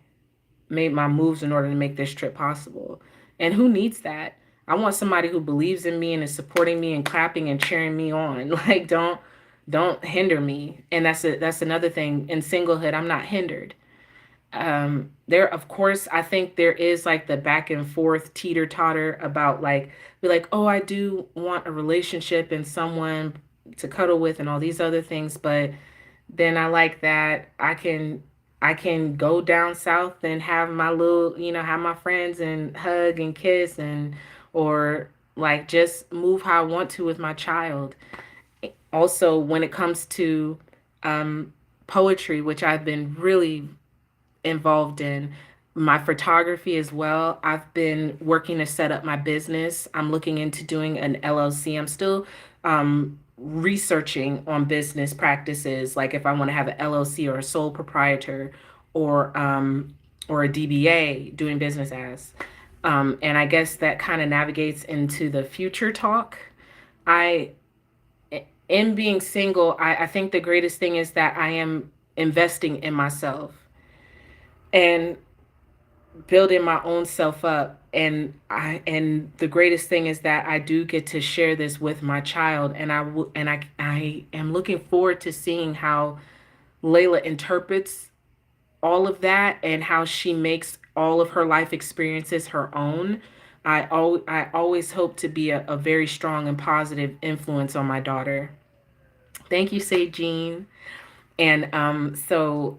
made my moves in order to make this trip possible. And who needs that? I want somebody who believes in me and is supporting me and clapping and cheering me on. Like don't hinder me. And that's another thing in singlehood. I'm not hindered. There, of course, I think there is like the back and forth teeter totter about like, be like, oh, I do want a relationship and someone to cuddle with and all these other things, but then I like that I can go down south and have my little, have my friends and hug and kiss, and or like just move how I want to with my child. Also, when it comes to um poetry, which I've been really involved in, my photography as well. I've been working to set up my business. I'm looking into doing an LLC. I'm still researching on business practices, like if I want to have an LLC or a sole proprietor or a DBA, doing business as. And I guess that kind of navigates into the future talk. I, in being single, I think the greatest thing is that I am investing in myself and building my own self up. And the greatest thing is that I do get to share this with my child, and I am looking forward to seeing how Layla interprets all of that and how she makes all of her life experiences her own. I always hope to be a very strong and positive influence on my daughter. Thank you, Say Jean. And so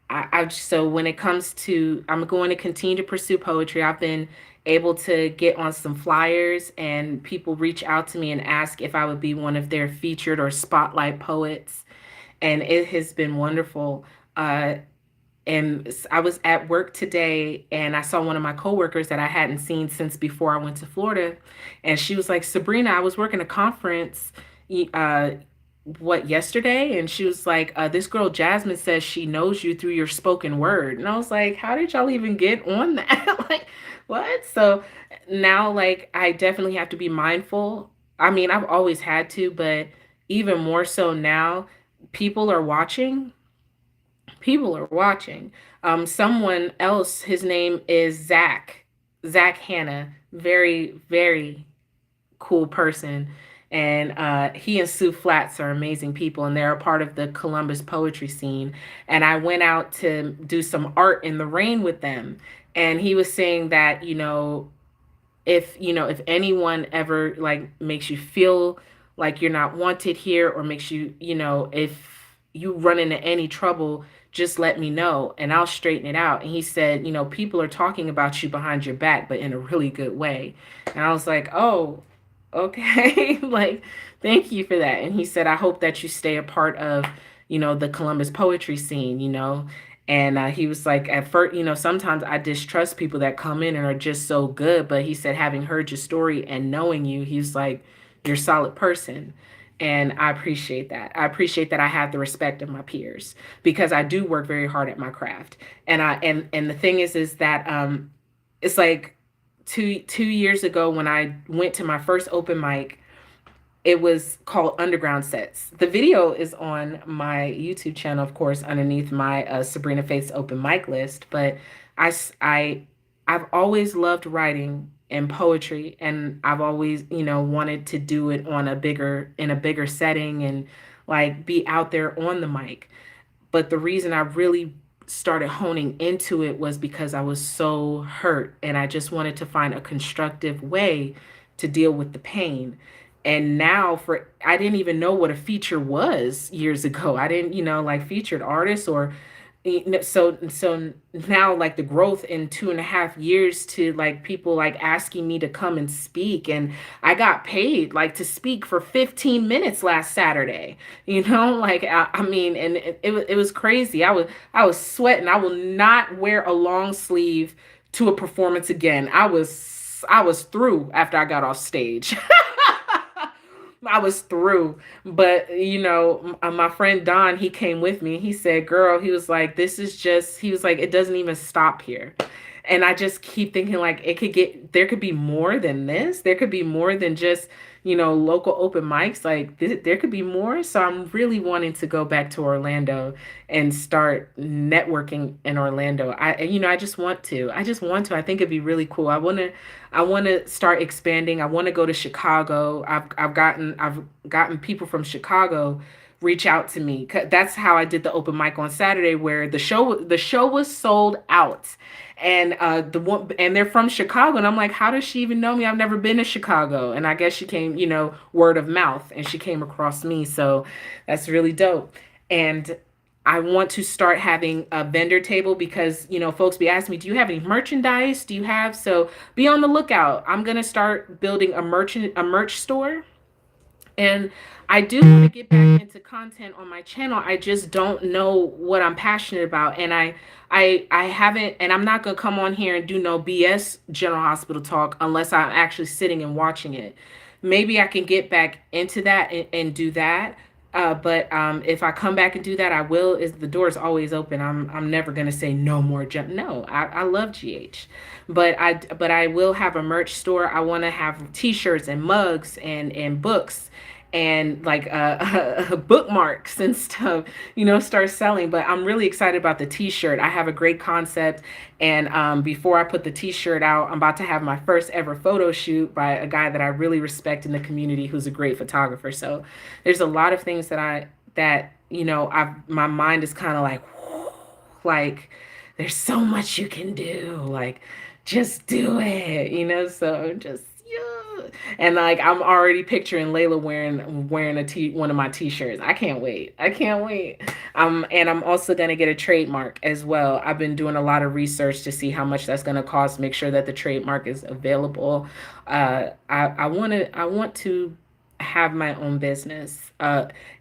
when it comes to, I'm going to continue to pursue poetry. I've been able to get on some flyers, and people reach out to me and ask if I would be one of their featured or spotlight poets, and it has been wonderful. And I was at work today, and I saw one of my coworkers that I hadn't seen since before I went to Florida, and she was like, "Sabrina, I was working a conference uh what, yesterday?" And she was like, "This girl Jasmine says she knows you through your spoken word." And I was like, "How did y'all even get on that?" Like, what? So now, like, I definitely have to be mindful. I mean, I've always had to, but even more so now. People are watching people are watching. Someone else, his name is Zach Hanna, very very cool person. And he and Sue Flats are amazing people, and they're a part of the Columbus poetry scene. And I went out to do some art in the rain with them. And he was saying that, if anyone ever like makes you feel like you're not wanted here, or makes you, if you run into any trouble, just let me know and I'll straighten it out. And he said, people are talking about you behind your back, but in a really good way. And I was like, oh, okay. Like, thank you for that. And he said, I hope that you stay a part of, the Columbus poetry scene, and he was like, at first, sometimes I distrust people that come in and are just so good. But he said, having heard your story and knowing you, he's like, you're a solid person. And I appreciate that. I appreciate that I have the respect of my peers, because I do work very hard at my craft. And the thing is that it's like two years ago when I went to my first open mic. It was called Underground Sets. The video is on my YouTube channel, of course, underneath my Sabrina Faith's open mic list. But I, s- I've always loved writing and poetry, and I've always, wanted to do it in a bigger setting, and like be out there on the mic. But the reason I really started honing into it was because I was so hurt, and I just wanted to find a constructive way to deal with the pain. And now, I didn't even know what a feature was years ago. I didn't, like, featured artists, or so now, like, the growth in 2.5 years to like people like asking me to come and speak. And I got paid like to speak for 15 minutes last Saturday. Like, I mean, and it was crazy. I was sweating. I will not wear a long sleeve to a performance again. I was through after I got off stage. I was through. But, my friend Don, he came with me. He said, "Girl," he was like, he was like, "It doesn't even stop here." And I just keep thinking, like, there could be more than this. There could be more than just, local open mics. Like, there could be more. So I'm really wanting to go back to Orlando and start networking in Orlando. I just want to. I think it'd be really cool. I want to start expanding. I want to go to Chicago. I've gotten people from Chicago reach out to me. That's how I did the open mic on Saturday, where the show was sold out. And they're from Chicago, and I'm like, how does she even know me? I've never been to Chicago. And I guess she came, word of mouth, and she came across me. So that's really dope. And I want to start having a vendor table, because, folks be asking me, do you have any merchandise? Do you have? So be on the lookout. I'm going to start building a merch store. And I do want to get back into content on my channel. I just don't know what I'm passionate about. And I haven't, and I'm not gonna come on here and do no BS General Hospital talk unless I'm actually sitting and watching it. Maybe I can get back into that and do that. But if I come back and do that, I will. Is the door is always open. I'm never gonna say no more. No, I love GH, but I will have a merch store. I want to have T-shirts and mugs and books and like bookmarks and stuff, start selling. But I'm really excited about the T-shirt. I have a great concept, and before I put the T-shirt out, I'm about to have my first ever photo shoot by a guy that I really respect in the community, who's a great photographer. So there's a lot of things that my mind is kind of like, like there's so much you can do, like just do it, so just yeah. And like I'm already picturing Layla wearing one of my t-shirts. I can't wait. And I'm also going to get a trademark as well. I've been doing a lot of research to see how much that's going to cost, make sure that the trademark is available. I want to have my own business,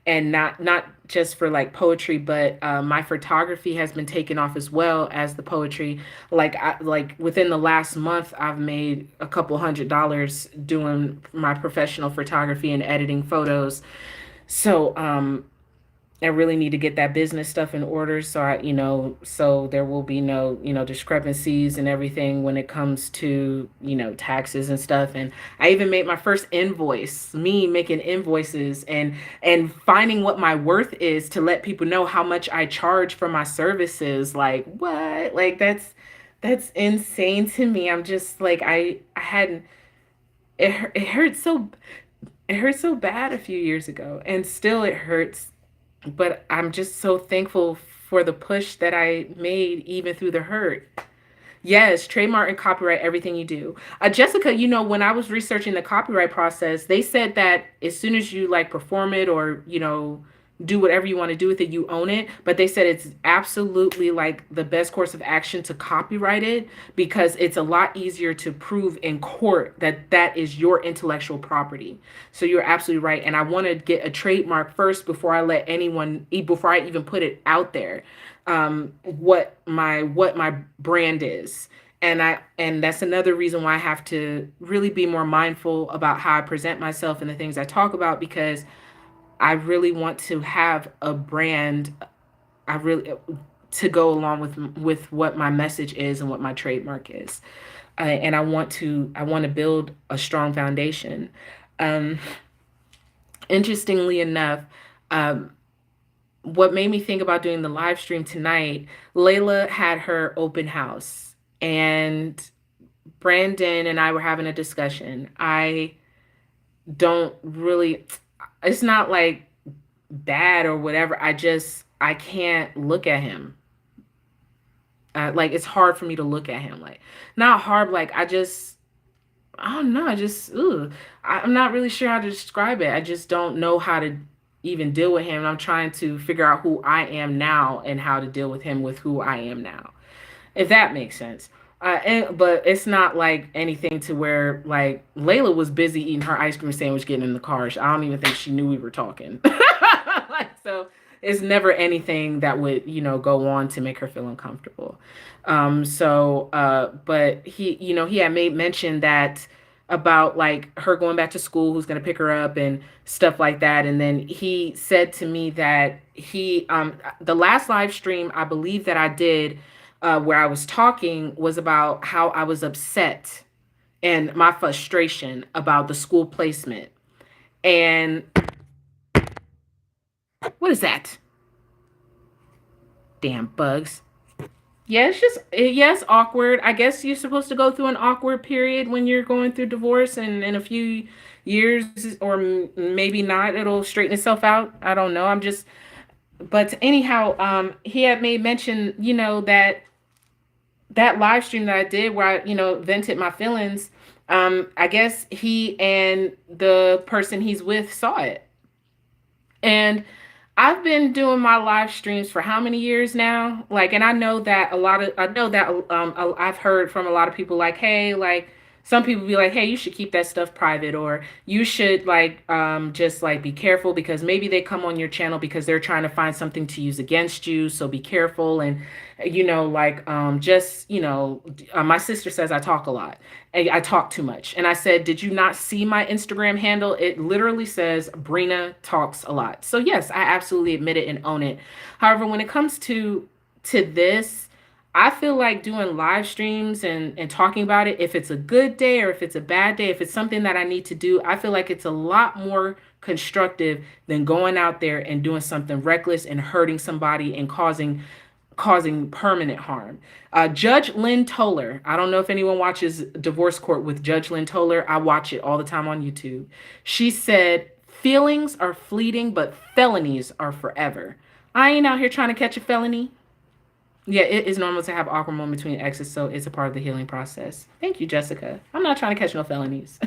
and not just for like poetry, but my photography has been taken off as well as the poetry. Like within the last month, I've made a couple $100 doing my professional photography and editing photos. So I really need to get that business stuff in order, so there will be no, discrepancies and everything when it comes to, taxes and stuff. And I even made my first invoice, me making invoices and finding what my worth is to let people know how much I charge for my services. Like, what? Like that's insane to me. I'm just like I hadn't it hurt so bad a few years ago, and still it hurts, but I'm just so thankful for the push that I made even through the hurt. Yes, trademark and copyright everything you do. Jessica, when I was researching the copyright process, they said that as soon as you like perform it or, do whatever you want to do with it, you own it. But they said it's absolutely like the best course of action to copyright it, because it's a lot easier to prove in court that that is your intellectual property. So you're absolutely right. And I want to get a trademark first before I let anyone, before I even put it out there, what my brand is. And that's another reason why I have to really be more mindful about how I present myself and the things I talk about, because I really want to have a brand. I really to go along with what my message is and what my trademark is. And I want to build a strong foundation. Um, Interestingly enough, um, what made me think about doing the live stream tonight, Layla had her open house, and Brandon and I were having a discussion. I don't really, it's not like bad or whatever. I can't look at him. Like it's hard for me to look at him. Like not hard, like I don't know. I'm not really sure how to describe it. I just don't know how to even deal with him. I'm trying to figure out who I am now and how to deal with him with who I am now, if that makes sense. But it's not like anything to where like Layla was busy eating her ice cream sandwich, getting in the car. I don't even think she knew we were talking. Like, so it's never anything that would, go on to make her feel uncomfortable. But he had made mention that about like her going back to school, who's going to pick her up and stuff like that. And then he said to me that the last live stream I believe that I did, where I was talking, was about how I was upset and my frustration about the school placement. And what is that? Damn bugs. Yeah, yes, awkward. I guess you're supposed to go through an awkward period when you're going through divorce, and in a few years, or maybe not, it'll straighten itself out. I don't know. But anyhow, he had made mention, that live stream that I did where I, vented my feelings. I guess he and the person he's with saw it. And I've been doing my live streams for how many years now? Like, and I know that I've heard from a lot of people like, hey, like, Some people be like, hey, you should keep that stuff private, or you should like just like be careful because maybe they come on your channel because they're trying to find something to use against you. So be careful. And like just my sister says I talk a lot. I talk too much. And I said, did you not see my Instagram handle? It literally says Brina talks a lot. So yes, I absolutely admit it and own it. However, when it comes to this, I feel like doing live streams and talking about it, if it's a good day or if it's a bad day, if it's something that I need to do, I feel like it's a lot more constructive than going out there and doing something reckless and hurting somebody and causing permanent harm. Judge Lynn Toller, I don't know if anyone watches Divorce Court with Judge Lynn Toller. I watch it all the time on YouTube. She said, feelings are fleeting, but felonies are forever. I ain't out here trying to catch a felony. Yeah, it is normal to have awkward moments between exes, so it's a part of the healing process. Thank you, Jessica. I'm not trying to catch no felonies.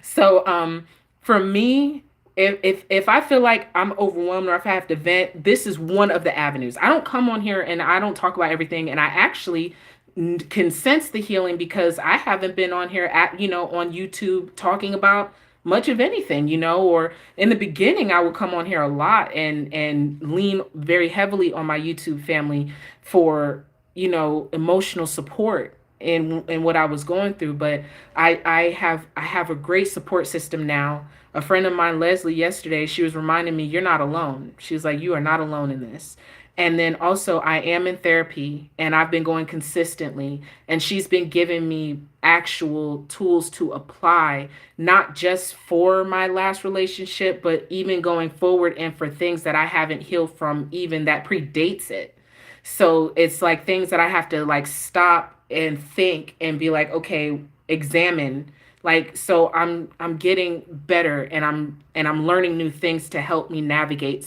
So, for me, if I feel like I'm overwhelmed or if I have to vent, this is one of the avenues. I don't come on here and I don't talk about everything, and I actually can sense the healing because I haven't been on here on YouTube talking about much of anything, or in the beginning I would come on here a lot and lean very heavily on my YouTube family for emotional support in what I was going through. But I have a great support system now. A friend of mine, Leslie, yesterday, she was reminding me, you're not alone. She was like, you are not alone in this. And then also, I am in therapy and I've been going consistently. And she's been giving me actual tools to apply, not just for my last relationship, but even going forward and for things that I haven't healed from, even that predates it. So it's like things that I have to like stop and think and be like, okay, examine. Like, so I'm getting better and I'm learning new things to help me navigate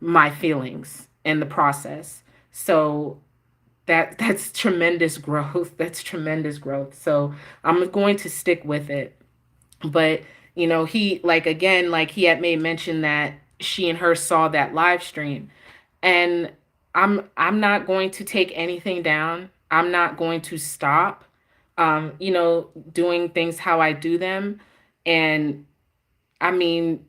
my feelings and the process. So that's tremendous growth. That's tremendous growth. So I'm going to stick with it. But he like again, like he had made mention that she and her saw that live stream. And I'm not going to take anything down. I'm not going to stop doing things how I do them. And I mean,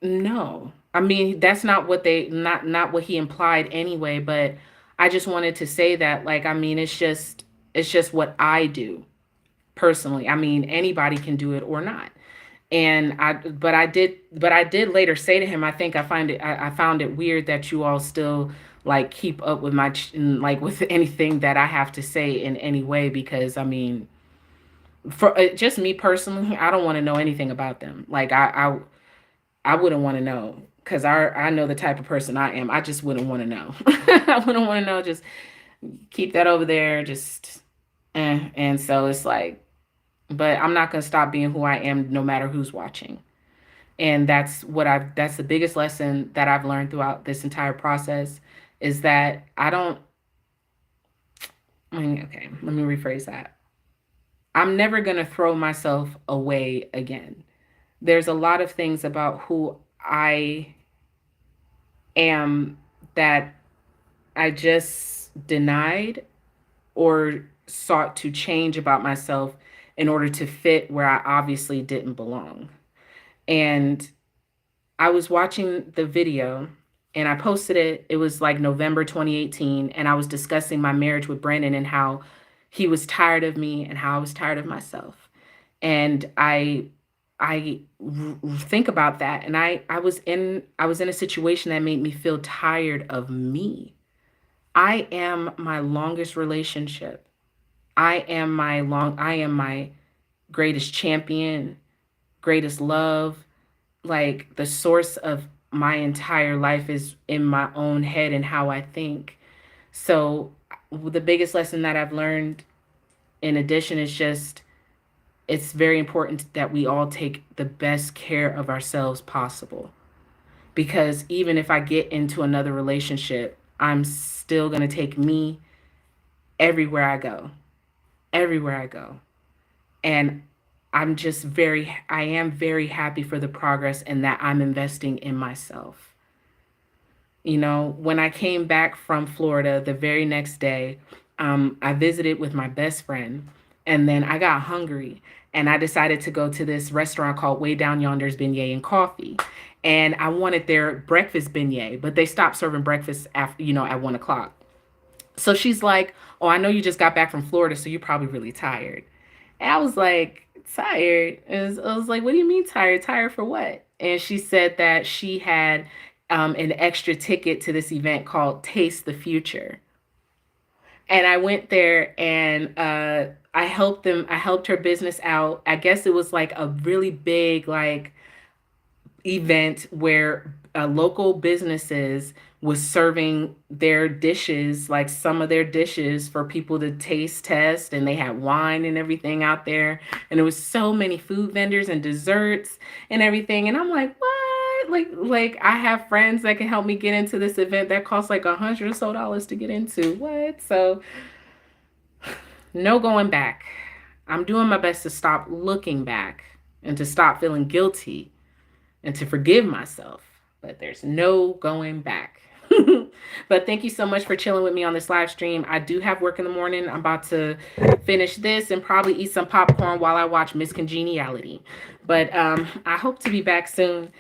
no. I mean, that's not what he implied anyway, but I just wanted to say that, like, I mean, it's just what I do personally. I mean, anybody can do it or not. And but I did later say to him, I think I found it weird that you all still like keep up with like with anything that I have to say in any way, because I mean, for just me personally, I don't want to know anything about them. Like I wouldn't want to know, because I know the type of person I am. I just wouldn't want to know. I wouldn't want to know. Just keep that over there. Just and so it's like, but I'm not gonna stop being who I am, no matter who's watching. And that's the biggest lesson that I've learned throughout this entire process, is that I don't. Okay, let me rephrase that. I'm never gonna throw myself away again. There's a lot of things about who I am that I just denied or sought to change about myself in order to fit where I obviously didn't belong. And I was watching the video and I posted it. It was like November 2018. And I was discussing my marriage with Brandon and how he was tired of me and how I was tired of myself. And I think about that, and I was in a situation that made me feel tired of me. I am my longest relationship. I am my greatest champion, greatest love. Like, the source of my entire life is in my own head and how I think. So the biggest lesson that I've learned in addition is just, it's very important that we all take the best care of ourselves possible. Because even if I get into another relationship, I'm still going to take me everywhere I go, everywhere I go. And I am very happy for the progress and that I'm investing in myself. When I came back from Florida the very next day, I visited with my best friend. And then I got hungry and I decided to go to this restaurant called Way Down Yonder's Beignet and Coffee. And I wanted their breakfast beignet, but they stopped serving breakfast after, at 1 o'clock. So she's like, "Oh, I know you just got back from Florida, so you're probably really tired." And I was like, "Tired?" I was like, "What do you mean tired? Tired for what?" And she said that she had an extra ticket to this event called Taste the Future. And I went there and I helped her business out. I guess it was like a really big like event where local businesses was serving their dishes, like some of their dishes for people to taste test, and they had wine and everything out there, and there was so many food vendors and desserts and everything, and I'm like, what? Like I have friends that can help me get into this event that costs like $100 or so to get into. What? So no going back. I'm doing my best to stop looking back and to stop feeling guilty and to forgive myself, but there's no going back. But thank you so much for chilling with me on this live stream. I do have work in the morning. I'm about to finish this and probably eat some popcorn while I watch Miss Congeniality. But I hope to be back soon.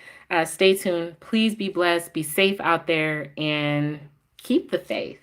Stay tuned. Please be blessed, be safe out there, and keep the faith.